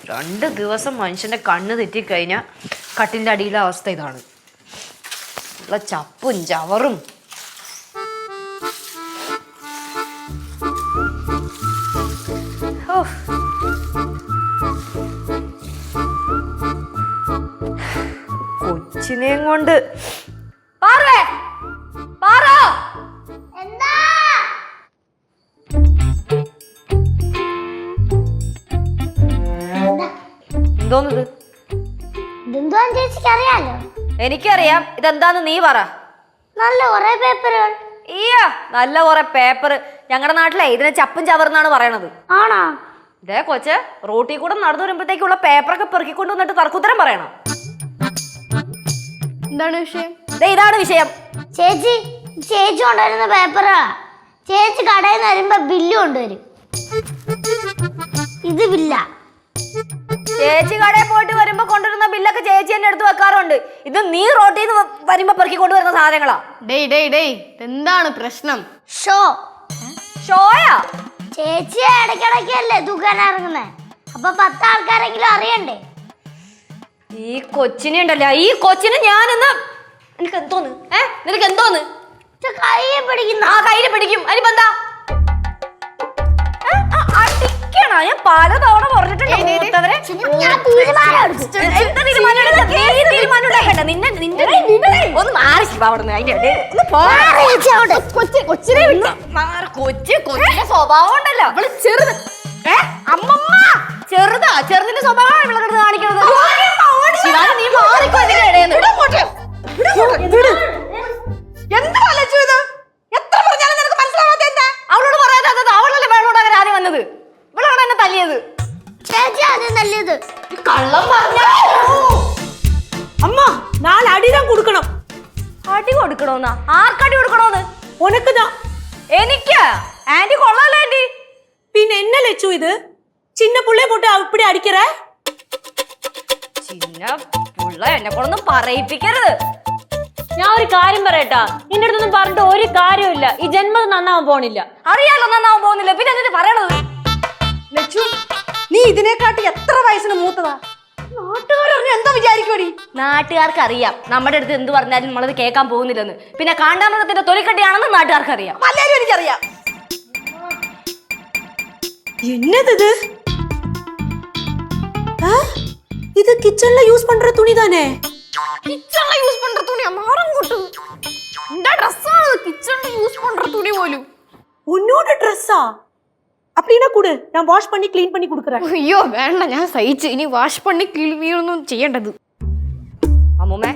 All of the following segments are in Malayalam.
2 ദിവസം മനുഷ്യന്റെ കണ്ണ് തെറ്റിക്കഴിഞ്ഞാൽ കട്ടിന്റെ അടിയിലെ അവസ്ഥ ഇതാണ്. ഉള്ള ചപ്പും ചവറും. കൊച്ചിനെയും കൊണ്ട് എന്തോന്നത്? അറിയാലോ. എനിക്കറിയാം. ഇതെന്താന്ന് നീ പറ. നല്ല കുറെ പേപ്പറുകൾ. നല്ല കുറെ പേപ്പർ. ഞങ്ങളുടെ നാട്ടിലെ ഇതിനെ ചപ്പും ചവറെന്നാണ് പറയണത്. ആണോ? ഇതേ കൊച്ച് റോട്ടിൽ കൂടെ നടന്നു വരുമ്പോഴത്തേക്കുള്ള പേപ്പറൊക്കെ പെറുക്കിക്കൊണ്ട് വന്നിട്ട് തർക്കുത്തരം പറയണം. എന്താണ് വിഷയം? ഇതാണ് വിഷയം. ചേച്ചി കൊണ്ടുവരുന്ന പേപ്പറാ. ചേച്ചി കടയിൽ നിന്ന് വരുമ്പോ ബില്ല് കൊണ്ടുവരും. ഇത് ബില്ല. ചേച്ചി കടയിൽ പോയിട്ട് വരുമ്പോ കൊണ്ടുവരുന്ന ബില്ലൊക്കെ ചേച്ചി എന്നെ എടുത്ത് വെക്കാറുണ്ട്. ഇത് നീ റോട്ടിൽ നിന്ന് വരുമ്പോ പെറുക്കി കൊണ്ടുവരുന്ന സാധനങ്ങളാ. എന്താണ് പ്രശ്നം? ഷോയാ? ചേച്ചി ഇടയ്ക്കിടയ്ക്കല്ലേ ദുഃഖാൻ ഇറങ്ങുന്നേ. അപ്പൊ 10 ആൾക്കാരെങ്കിലും അറിയണ്ടേ. ഈ കൊച്ചിനെ ഉണ്ടല്ലോ, ഈ കൊച്ചിനെ ഞാനെന്ന് നിനക്ക് എന്തോന്ന്? നിനക്ക് എന്തോന്ന്? കയ്യെ പിടിക്കുന്ന. ആ കയ്യില് പിടിക്കും. അതിനിപ്പോ എന്താ? അടിക്കണ? ഞാൻ പലതവണ പറഞ്ഞിട്ടുണ്ട്. ഒന്ന് മാറി അവിടുന്ന്. അതിന്റെ കൊച്ചിനെ കൊച്ചിന്റെ സ്വഭാവം ഉണ്ടല്ലോ. അവള് ചെറുത്. അമ്മമ്മ ചെറുതാ. ചെറുതിന്റെ സ്വഭാവമാണ് ഇവിടെ കിടന്ന് കാണിക്കുന്നത്. നീ മാറിക്കോ. എന്താ അലച്ചു ഇത്? എത്ര പറഞ്ഞാലും നിനക്ക് മനസ്സിലാവാത്ത എന്താ? അവളോട് പറയാതെ അവളല്ലേ വേണോടാകാൻ ആദ്യം വന്നത്. ഇവളാണ് എന്നെ തല്ലിയത്. ചേച്ചി ആദ്യം തല്ലിയത്. കള്ളം പറഞ്ഞ അമ്മ 4 അടിதான் കൊടുക്കണം. അടി കൊടുക്കണോന്നാ? ആർക്കടി കൊടുക്കണോന്ന്? ഉനക്കുതാ. എനിക്ക്? ആന്റി കൊള്ളാലോ ആന്റി. പിന്നെ എന്നെ ലച്ചു ഇത് ചിന്ന പുള്ളേ പോട്ട് അപ്പടി അടിക്കറ? ചിന്ന പുള്ള എന്നെ കൊണ്ടൊന്നും പറയിപ്പിക്കരുത്. ഞാൻ ഒരു കാര്യം പറയട്ടാ, നിന്റെ അടുത്തൊന്നും പറഞ്ഞിട്ട് ഒരു കാര്യമില്ല. ഈ ജന്മം നന്നാവാൻ പോണില്ല. അറിയാലോ നന്നാവാൻ പോകുന്നില്ല. പിന്നെ എന്നിട്ട് പറയണത്? ലച്ചു, നീ ഇതിനെക്കാട്ടി എത്ര വയസ്സിന് മൂത്തതാ? നാട്ടുകാരറിഞ്ഞ എന്താ വിചാരിക്കോടി? നാട്ടുകാർക്ക് അറിയാം നമ്മുടെ അടുത്ത് എന്ത് പറഞ്ഞാലും നമ്മളത് കേൾക്കാൻ പോകുന്നില്ലെന്ന്. പിന്നെ കാണ്ടാമൃഗത്തിന്റെ തൊലിക്കട്ടിയാണെന്ന് നാട്ടുകാർക്ക് അറിയാം. എല്ലാരും എനിക്കറിയാം. എന്നത് ഇത് കിച്ചണില് യൂസ് പண்ற തുണി தானே? കിച്ചണില് യൂസ് പண்ற തുണിയാ? മാറും കൂട്ടു. എന്താ ഡ്രസ്സാണ് കിച്ചണില് യൂസ് പண்ற തുണി പോലും? ഉന്നോட ഡ്രസ്സാ? அப்படினா കൂടെ ഞാൻ വാഷ് பண்ணி ക്ലീൻ பண்ணி കൊടുക്കறேன். അയ്യോ വേണ്ട, ഞാൻ സഹിച്ചു. ഇനി വാഷ് പണി ക്ലീനൊന്നും ചെയ്യേണ്ടത്. അമ്മൂമ്മേ,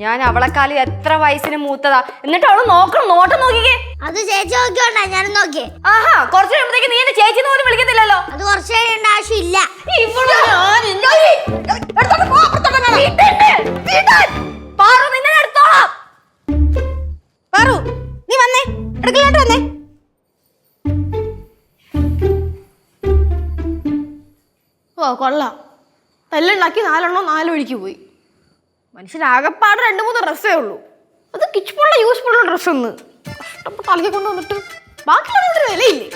ഞാൻ അവളെക്കാലം എത്ര വയസ്സിന് മൂത്തതാ. എന്നിട്ട് അവള് നോക്കണം. നോട്ടം നോക്കിക്കേ. അത് ചേച്ചി നോക്കിയോണ്ടാ ഞാൻ നോക്കിയേ. ആഹാ, കുറച്ച് കഴിയുമ്പോഴത്തേക്ക് നീ എന്നെ ചേച്ചി പോലും വിളിക്കത്തില്ലല്ലോ. അത് കുറച്ച് കഴിയേണ്ട ആവശ്യമില്ല. നീ വന്നേ, അടുക്കളോട്ട് വന്നേ. ഓ കൊള്ളാം. തല്ലുണ്ടാക്കി 4 എണ്ണം 4 വഴിക്ക് പോയി. മനുഷ്യനാകപ്പാട് 2-3 ഡ്രസ്സേ ഉള്ളൂ. അത് കിച്ചണുള്ള യൂസ്ഫുള്ള ഡ്രസ്സൊന്ന് കഷ്ടപ്പെട്ട് അലക്കി കൊണ്ടുവന്നിട്ട് ബാക്കിയുള്ളതിന് വിലയില്ലേ?